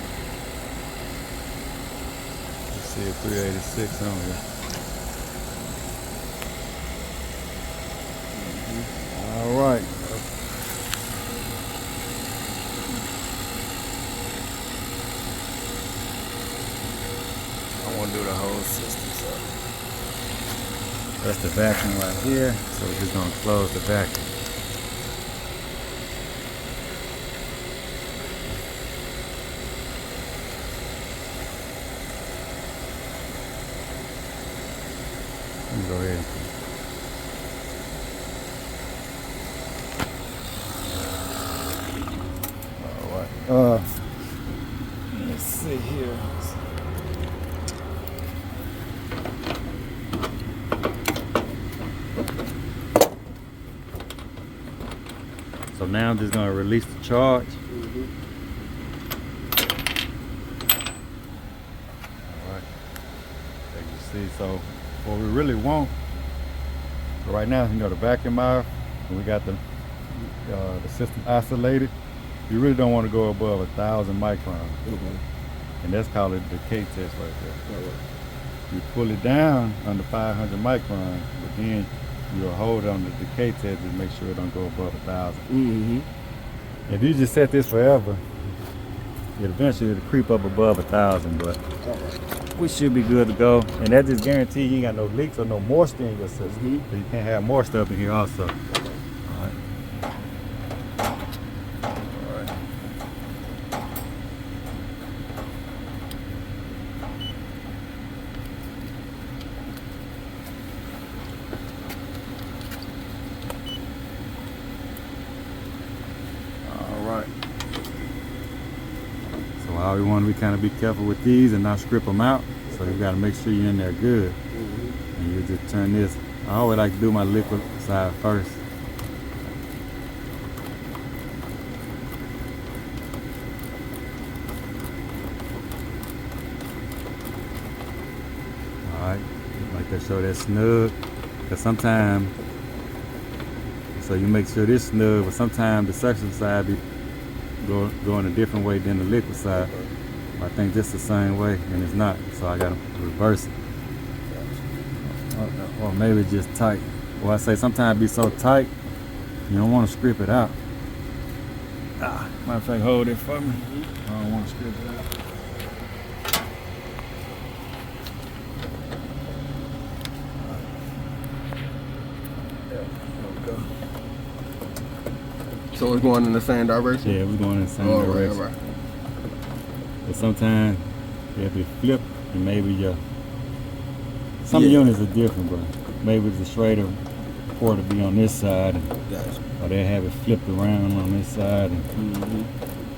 Alright. Let's see a 386 on here. Alright. I want to do the whole system, so. That's the vacuum right here. So we're just going to close the vacuum. Let me go ahead. Alright. Let's see here. So now I'm just going to release the charge. Alright. As you see, so what we really want, so right now, you know, the vacuum out, and we got the system isolated. You really don't want to go above 1,000 microns. And that's called a decay test right there. You pull it down under 500 microns, but then you'll hold on the decay test to make sure it don't go above 1,000. If you just set this forever, it eventually it'll creep up above 1,000, but we should be good to go. And that just guarantees you ain't got no leaks or no moisture in your system. So you can't have more stuff in here also. So all we want to be kind of be careful with these and not strip them out. So you got to make sure you're in there good. And you just turn this. I always like to do my liquid side first. Alright, like to show that snug. Because sometimes, so you make sure this snug, but sometimes the suction side be going a different way than the liquid side. I think this the same way, and it's not, so I gotta reverse it. Or maybe just tight. Well, I say sometimes it be so tight, you don't want to strip it out. Matter of fact, hold it for me. I don't want to strip it out. So it's going in the same direction? Yeah, we're going in the same direction. Right. But sometimes you have to flip, and maybe some units are different, but maybe the straighter port will be on this side, or they have it flipped around on this side, and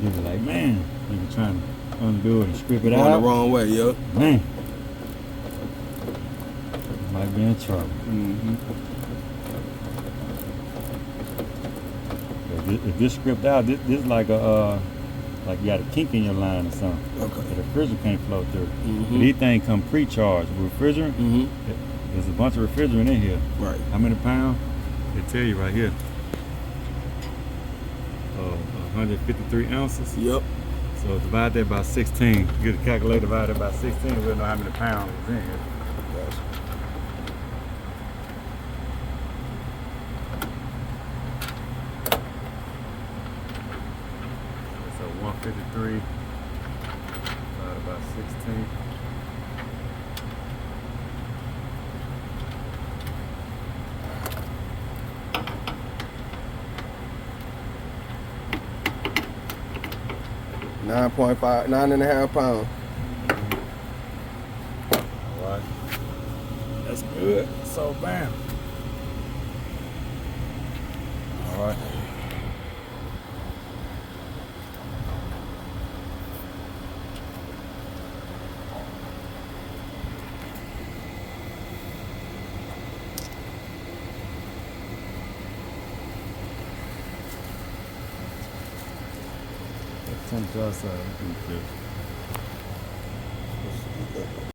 you'll be like, man, you be trying to undo it and strip it out. Going the wrong way, yo. Man, you might be in trouble. If this stripped out, this is like a like you got a kink in your line or something. Okay. The refrigerant can't flow through. But these things come pre-charged with refrigerant. There's a bunch of refrigerant in here. Right. How many pounds? They tell you right here. 153 ounces. Yep. So divide that by 16. Get a calculator, divide it by 16. We'll know how many pounds is in here. Gotcha. So 153 divided by 16. Nine and a half pounds. All right. That's good. So bam. All right. Temperature outside.